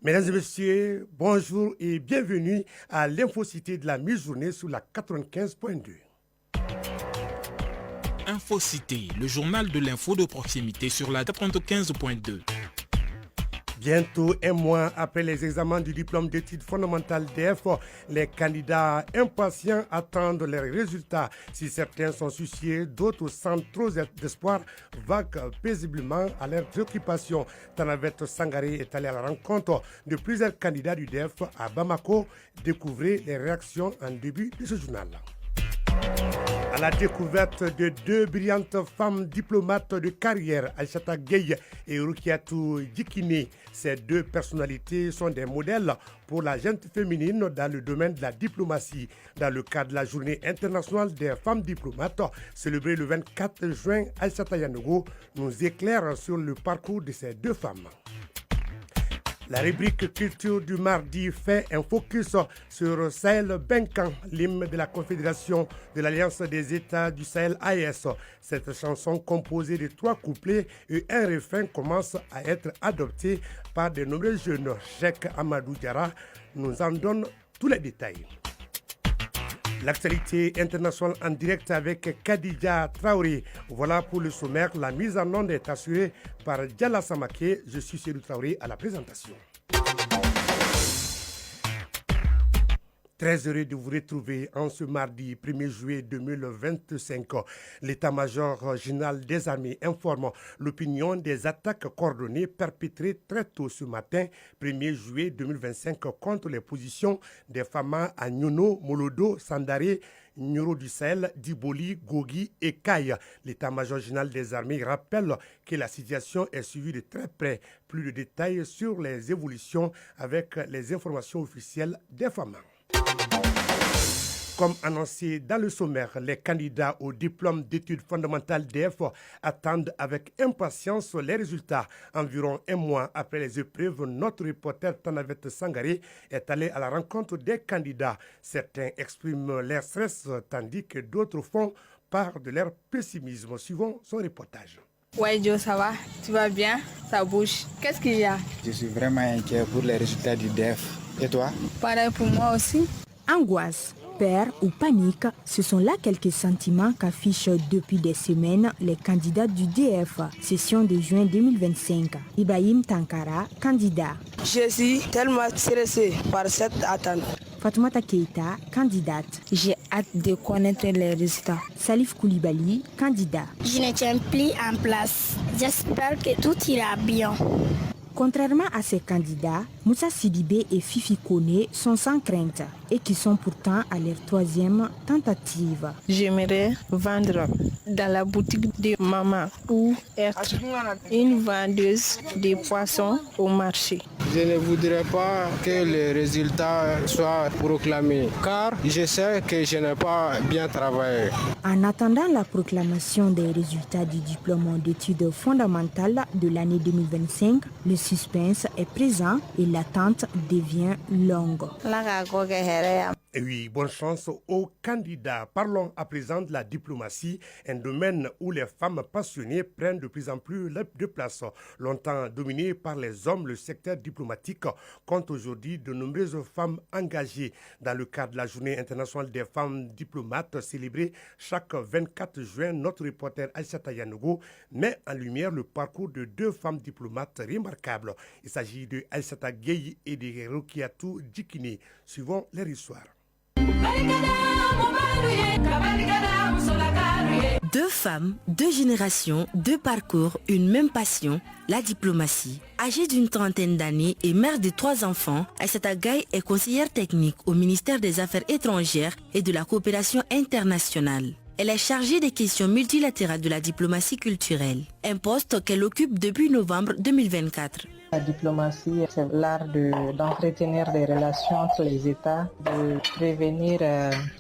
Mesdames et messieurs, bonjour et bienvenue à l'Infocité de la mi-journée sur la 95.2. Infocité, le journal de l'info de proximité sur la 95.2. Bientôt un mois après les examens du diplôme d'études fondamentales DEF, les candidats impatients attendent les résultats. Si certains sont souciés, d'autres sans trop d'espoir vaguent paisiblement à leurs préoccupations. Tanavet Sangaré est allé à la rencontre de plusieurs candidats du DEF à Bamako. Découvrez les réactions en début de ce journal. À la découverte de deux brillantes femmes diplomates de carrière, Aïssata Gueye et Rukiatou Djikine. Ces deux personnalités sont des modèles pour la gente féminine dans le domaine de la diplomatie. Dans le cadre de la Journée internationale des femmes diplomates, célébrée le 24 juin, Aïssata Yanogo nous éclaire sur le parcours de ces deux femmes. La rubrique culture du mardi fait un focus sur Sahel Benkan, l'hymne de la Confédération de l'Alliance des États du Sahel AES. Cette chanson composée de 3 couplets et un refrain commence à être adoptée par de nombreux jeunes. Cheikh Amadou Diarra nous en donne tous les détails. L'actualité internationale en direct avec Khadija Traoré. Voilà pour le sommaire. La mise en onde est assurée par Diala Samake. Je suis Cédou Traoré à la présentation. Très heureux de vous retrouver en ce mardi 1er juillet 2025. L'état-major général des armées informe l'opinion des attaques coordonnées perpétrées très tôt ce matin 1er juillet 2025 contre les positions des FAMA à Nyono, Molodo, Sandaré, Nyoro du Sahel, Diboli, Gogi et Kaye. L'état-major général des armées rappelle que la situation est suivie de très près. Plus de détails sur les évolutions avec les informations officielles des FAMA. Comme annoncé dans le sommaire, les candidats au diplôme d'études fondamentales DEF attendent avec impatience les résultats. Environ un mois après les épreuves, notre reporter Tanavet Sangaré est allé à la rencontre des candidats. Certains expriment leur stress tandis que d'autres font part de leur pessimisme. Suivons son reportage. Ouais Joe, ça va? Tu vas bien? Ça bouge. Qu'est-ce qu'il y a? Je suis vraiment inquiet pour les résultats du DEF. Et toi? Pareil pour moi aussi. Angoisse, peur ou panique, ce sont là quelques sentiments qu'affichent depuis des semaines les candidats du DF, session de juin 2025. Ibrahim Tankara, candidat. Je suis tellement stressé par cette attente. Fatoumata Keita, candidate. J'ai hâte de connaître les résultats. Salif Koulibaly, candidat. Je ne tiens plus en place. J'espère que tout ira bien. Contrairement à ces candidats, Moussa Sidibé et Fifi Kone sont sans crainte et qui sont pourtant à leur 3e tentative. J'aimerais vendre dans la boutique de maman ou être une vendeuse de poissons au marché. Je ne voudrais pas que les résultats soient proclamés car je sais que je n'ai pas bien travaillé. En attendant la proclamation des résultats du diplôme d'études fondamentales de l'année 2025, le suspense est présent et l'attente devient longue. Et oui, bonne chance aux candidats. Parlons à présent de la diplomatie, un domaine où les femmes passionnées prennent de plus en plus de place. Longtemps dominé par les hommes, le secteur diplomatique compte aujourd'hui de nombreuses femmes engagées. Dans le cadre de la Journée internationale des femmes diplomates célébrée chaque 24 juin, notre reporter Aïssata Yanogo met en lumière le parcours de deux femmes diplomates remarquables. Il s'agit de Aïssata Gueye et de Rukiatou Djikine. Suivons leur histoire. Deux femmes, deux générations, deux parcours, une même passion, la diplomatie. Âgée d'une trentaine d'années et mère de 3 enfants, Aïssata Gueye est conseillère technique au ministère des Affaires étrangères et de la coopération internationale. Elle est chargée des questions multilatérales de la diplomatie culturelle, un poste qu'elle occupe depuis novembre 2024. La diplomatie, c'est l'art d'entretenir des relations entre les États, de prévenir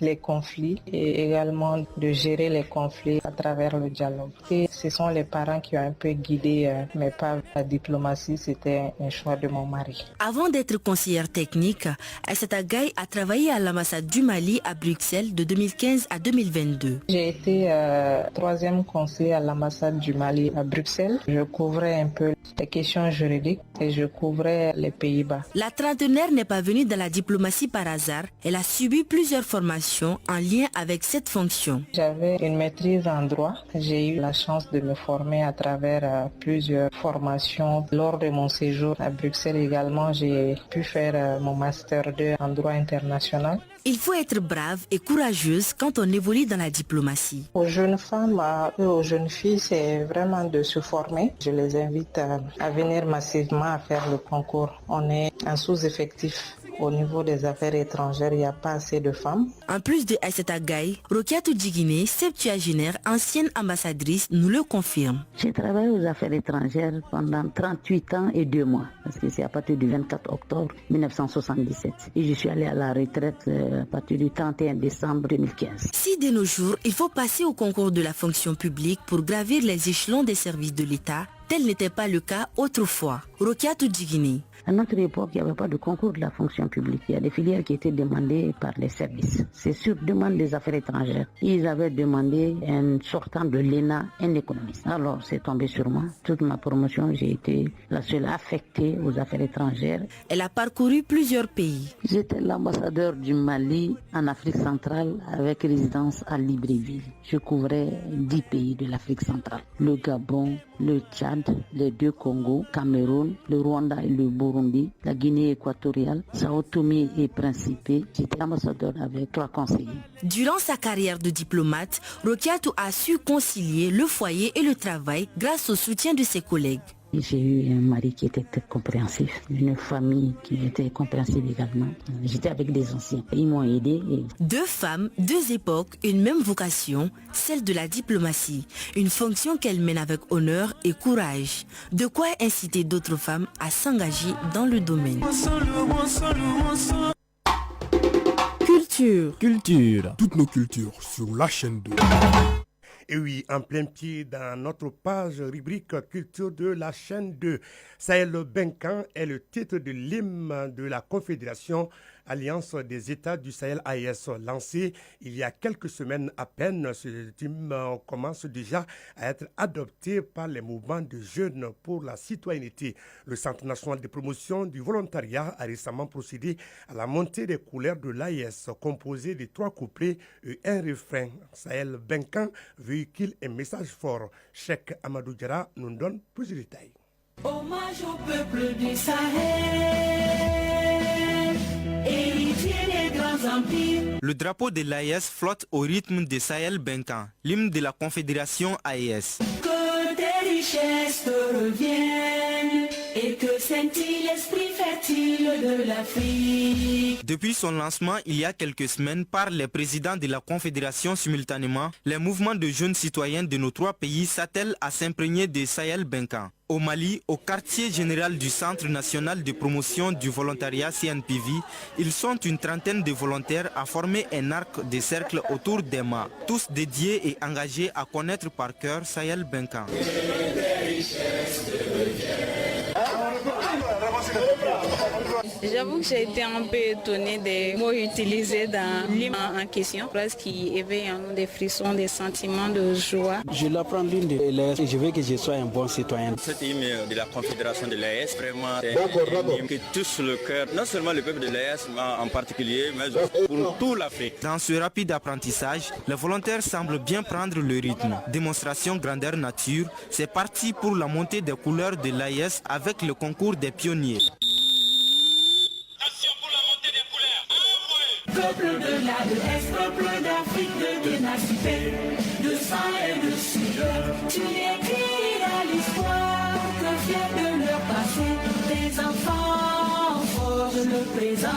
les conflits et également de gérer les conflits à travers le dialogue. Et ce sont les parents qui ont un peu guidé mes pas. La diplomatie, c'était un choix de mon mari. Avant d'être conseillère technique, Aïssata Gueye a travaillé à l'ambassade du Mali à Bruxelles de 2015 à 2022. J'ai été 3e conseiller à l'ambassade du Mali à Bruxelles. Je couvrais un peu les questions juridiques Afrique et je couvrais les Pays-Bas. La trentenaire n'est pas venue dans la diplomatie par hasard. Elle a subi plusieurs formations en lien avec cette fonction. J'avais une maîtrise en droit. J'ai eu la chance de me former à travers plusieurs formations. Lors de mon séjour à Bruxelles également, j'ai pu faire mon master 2 en droit international. Il faut être brave et courageuse quand on évolue dans la diplomatie. Aux jeunes femmes et aux jeunes filles, c'est vraiment de se former. Je les invite à venir massivement à faire le concours. On est un sous-effectif. Au niveau des affaires étrangères, il n'y a pas assez de femmes. En plus de Aïssata Gaye, Rokiatou Djigine, septuagénaire, ancienne ambassadrice, nous le confirme. J'ai travaillé aux affaires étrangères pendant 38 ans et 2 mois, parce que c'est à partir du 24 octobre 1977. Et je suis allée à la retraite à partir du 31 décembre 2015. Si de nos jours, il faut passer au concours de la fonction publique pour gravir les échelons des services de l'État, tel n'était pas le cas autrefois. Rokiatou Djigine. À notre époque, il n'y avait pas de concours de la fonction publique. Il y a des filières qui étaient demandées par les services. C'est sur demande des affaires étrangères. Ils avaient demandé un sortant de l'ENA, un économiste. Alors, c'est tombé sur moi. Toute ma promotion, j'ai été la seule affectée aux affaires étrangères. Elle a parcouru plusieurs pays. J'étais l'ambassadeur du Mali en Afrique centrale avec résidence à Libreville. Je couvrais 10 pays de l'Afrique centrale. Le Gabon, le Tchad, les 2 Congos, Cameroun, le Rwanda et le Burundi, la Guinée équatoriale, Sao Tomé et Principe. J'étais ambassadeur avec 3 conseillers. Durant sa carrière de diplomate, Rokiatou a su concilier le foyer et le travail grâce au soutien de ses collègues. J'ai eu un mari qui était très compréhensif, une famille qui était compréhensive également. J'étais avec des anciens, ils m'ont aidé. 2 femmes, 2 époques, une même vocation, celle de la diplomatie. Une fonction qu'elle mène avec honneur et courage. De quoi inciter d'autres femmes à s'engager dans le domaine. Culture. Toutes nos cultures sur la chaîne 2. Et oui, en plein pied dans notre page rubrique culture de la chaîne 2. Sahel Benkan est le titre de l'hymne de la Confédération Alliance des États du Sahel AES, lancé il y a quelques semaines à peine. Ce hymne commence déjà à être adopté par les mouvements de jeunes pour la citoyenneté. Le Centre national de promotion du volontariat a récemment procédé à la montée des couleurs de l'AES, composée de 3 couplets et un refrain. Sahel Benkan véhicule un message fort. Cheikh Amadou Diarra nous donne plus de détails. Hommage au peuple du Sahel, héritier des grands empires. Le drapeau de l'AES flotte au rythme de Sahel Benkan, l'hymne de la Confédération AES. Que tes richesses te reviennent et que scintille l'esprit fertile de l'Afrique. Depuis son lancement il y a quelques semaines par les présidents de la Confédération simultanément, les mouvements de jeunes citoyens de nos 3 pays s'attellent à s'imprégner de Sahel Benkan. Au Mali, au quartier général du Centre national de promotion du volontariat CNPV, ils sont une trentaine de volontaires à former un arc de cercle autour des mâts, tous dédiés et engagés à connaître par cœur Sahel Benkan. J'avoue que j'ai été un peu étonnée des mots utilisés dans l'hymne en question, parce qu'il éveille en nous des frissons, des sentiments de joie. Je l'apprends l'une de l'AES et je veux que je sois un bon citoyen. Cet hymne de la Confédération de l'AES, vraiment, c'est un hymne qui touche le cœur, non seulement le peuple de l'AES en particulier, mais pour toute l'Afrique. Dans ce rapide apprentissage, les volontaires semblent bien prendre le rythme. Démonstration grandeur nature, c'est parti pour la montée des couleurs de l'AES avec le concours des pionniers. Peuple de l'AES, peuple d'Afrique, de ténacité, de sang et de sueur, tu écriras l'histoire, que fiers de leur passé, tes enfants forgent le présent.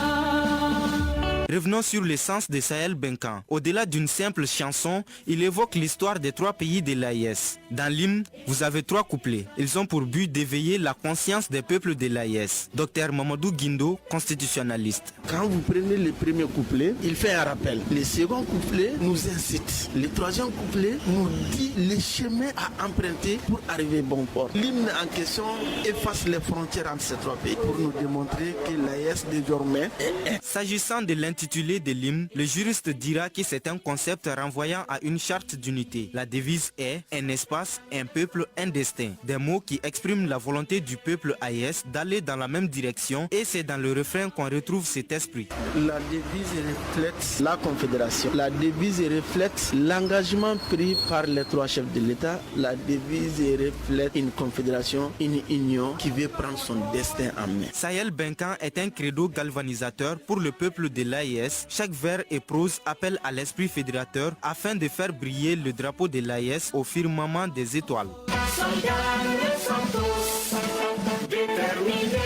Revenons sur l'essence de Sahel Benkan. Au-delà d'une simple chanson, il évoque l'histoire des 3 pays de l'AES. Dans l'hymne, vous avez 3 couplets. Ils ont pour but d'éveiller la conscience des peuples de l'AES. Dr Mamadou Guindo, constitutionnaliste. Quand vous prenez le premier couplet, il fait un rappel. Le second couplet nous incite. Le troisième couplet nous dit les chemins à emprunter pour arriver bon port. L'hymne en question efface les frontières entre ces 3 pays pour nous démontrer que l'AES désormais est... S'agissant de l'intitulé L'intitulé de l'hymne, le juriste dira que c'est un concept renvoyant à une charte d'unité. La devise est « un espace, un peuple, un destin ». Des mots qui expriment la volonté du peuple AES d'aller dans la même direction et c'est dans le refrain qu'on retrouve cet esprit. La devise reflète la confédération. La devise reflète l'engagement pris par les trois chefs de l'État. La devise reflète une confédération, une union qui veut prendre son destin en main. Sahel Benkan est un credo galvanisateur pour le peuple de l'AES. Chaque vers et prose appelle à l'esprit fédérateur afin de faire briller le drapeau de l'AES au firmament des étoiles. Soldats sont tous déterminés,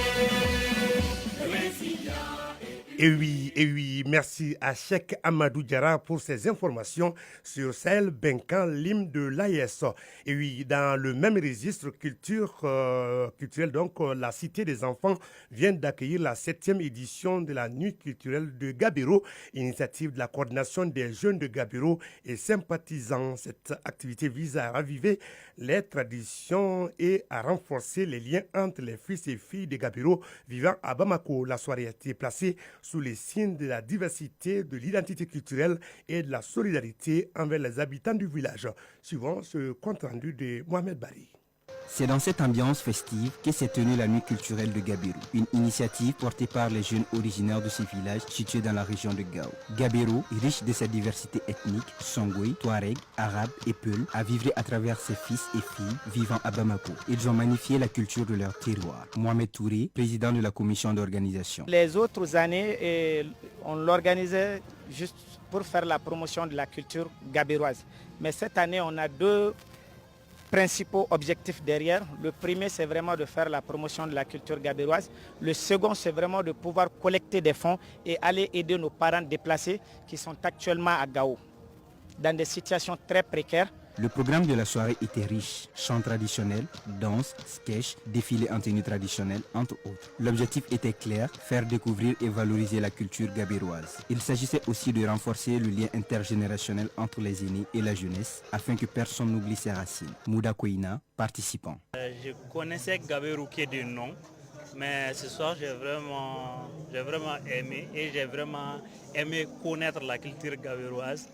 résilients. Et oui, merci à Cheikh Amadou Diarra pour ces informations sur Sahel Benkan, l'hymne de l'AES. Et oui, dans le même registre culturel, donc la Cité des enfants vient d'accueillir la 7e édition de la Nuit culturelle de Gabiro, initiative de la coordination des jeunes de Gabiro et sympathisants. Cette activité vise à raviver les traditions et à renforcer les liens entre les fils et filles de Gabiro vivant à Bamako. La soirée a été placée sous les signes de la diversité, de l'identité culturelle et de la solidarité envers les habitants du village. Suivant ce compte rendu de Mohamed Bari. C'est dans cette ambiance festive que s'est tenue la nuit culturelle de Gabiro, une initiative portée par les jeunes originaires de ce village situé dans la région de Gao. Gabiro, riche de sa diversité ethnique, Songwe, Touareg, Arabe et Peul, a vivré à travers ses fils et filles vivant à Bamako. Ils ont magnifié la culture de leur terroir. Mohamed Touré, président de la commission d'organisation. Les autres années, on l'organisait juste pour faire la promotion de la culture gabiroise. Mais cette année, on a deux principaux objectifs derrière. Le premier, c'est vraiment de faire la promotion de la culture gabiroise. Le second, c'est vraiment de pouvoir collecter des fonds et aller aider nos parents déplacés qui sont actuellement à Gao, dans des situations très précaires. Le programme de la soirée était riche, chants traditionnels, danse, sketch, défilés en tenue traditionnelle, entre autres. L'objectif était clair, faire découvrir et valoriser la culture gabiroise. Il s'agissait aussi de renforcer le lien intergénérationnel entre les aînés et la jeunesse, afin que personne n'oublie ses racines. Mouda Kouina, participant. Je connaissais Gabiro qui est de nom, mais ce soir j'ai vraiment aimé et j'ai vraiment aimé connaître la culture gabiroise.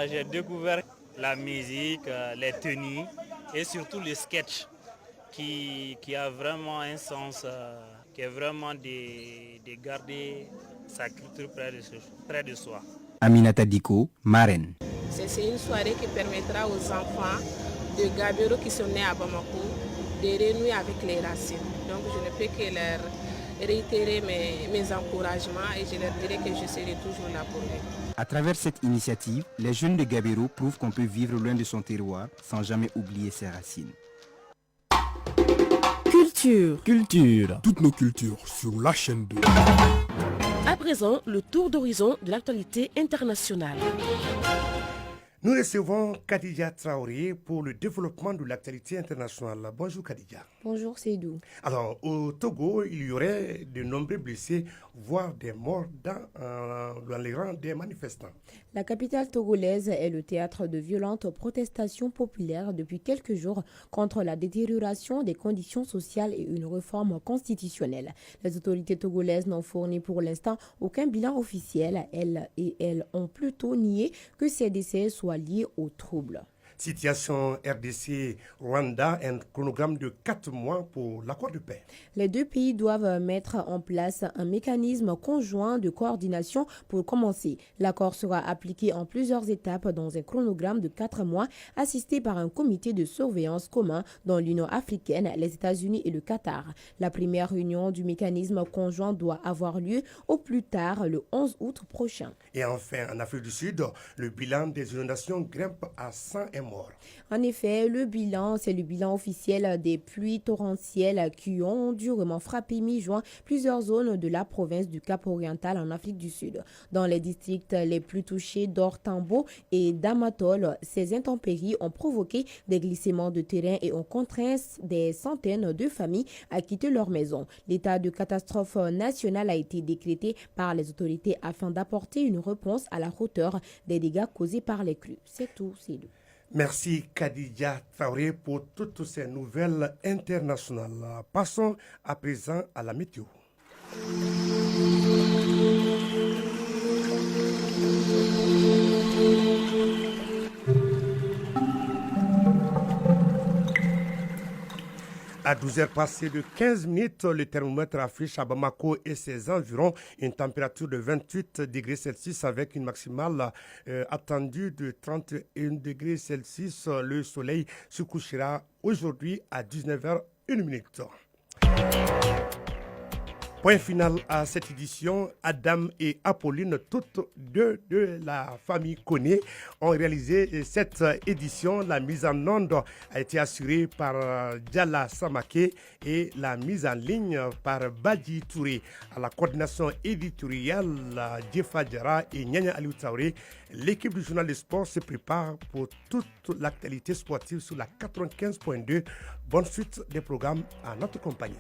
J'ai découvert la musique, les tenues et surtout le sketch qui a vraiment un sens, qui est vraiment de garder sa culture près de soi. Aminata Diko, marraine. C'est une soirée qui permettra aux enfants de Gabiro qui sont nés à Bamako de renouer avec les racines. Donc je ne peux que leur réitérer mes encouragements et je leur dirai que je serai toujours là pour eux. À travers cette initiative, les jeunes de Gabiro prouvent qu'on peut vivre loin de son terroir sans jamais oublier ses racines. Culture. Toutes nos cultures sur la chaîne 2. À présent, le tour d'horizon de l'actualité internationale. Nous recevons Khadija Traoré pour le développement de l'actualité internationale. Bonjour Khadija. Bonjour Seydou. Alors, au Togo, il y aurait de nombreux blessés, voire des morts dans les rangs des manifestants. La capitale togolaise est le théâtre de violentes protestations populaires depuis quelques jours contre la détérioration des conditions sociales et une réforme constitutionnelle. Les autorités togolaises n'ont fourni pour l'instant aucun bilan officiel. Elles ont plutôt nié que ces décès soient liés aux troubles. Situation RDC-Rwanda, un chronogramme de 4 mois pour l'accord de paix. Les deux pays doivent mettre en place un mécanisme conjoint de coordination pour commencer. L'accord sera appliqué en plusieurs étapes dans un chronogramme de 4 mois, assisté par un comité de surveillance commun dont l'Union africaine, les États-Unis et le Qatar. La première réunion du mécanisme conjoint doit avoir lieu au plus tard le 11 août prochain. Et enfin, en Afrique du Sud, le bilan des inondations grimpe à 100 morts. En effet, c'est le bilan officiel des pluies torrentielles qui ont durement frappé mi-juin plusieurs zones de la province du Cap-Oriental en Afrique du Sud. Dans les districts les plus touchés d'Ortambo et d'Amatol, ces intempéries ont provoqué des glissements de terrain et ont contraint des centaines de familles à quitter leur maison. L'état de catastrophe nationale a été décrété par les autorités afin d'apporter une réponse à la hauteur des dégâts causés par les crues. C'est tout, c'est tout. Merci Khadija Traoré pour toutes ces nouvelles internationales. Passons à présent à la météo. À 12h passées de 15 minutes, le thermomètre affiche à Bamako et ses environs une température de 28 degrés Celsius avec une maximale attendue de 31 degrés Celsius. Le soleil se couchera aujourd'hui à 19h01. Point final à cette édition. Adam et Apolline, toutes deux de la famille Koné, ont réalisé cette édition. La mise en onde a été assurée par Diala Samake et la mise en ligne par Badji Touré. À la coordination éditoriale, Djefa Djara et Nyanya Aliou Traoré. L'équipe du journal des sports se prépare pour toute l'actualité sportive sur la 95.2. Bonne suite des programmes à notre compagnie.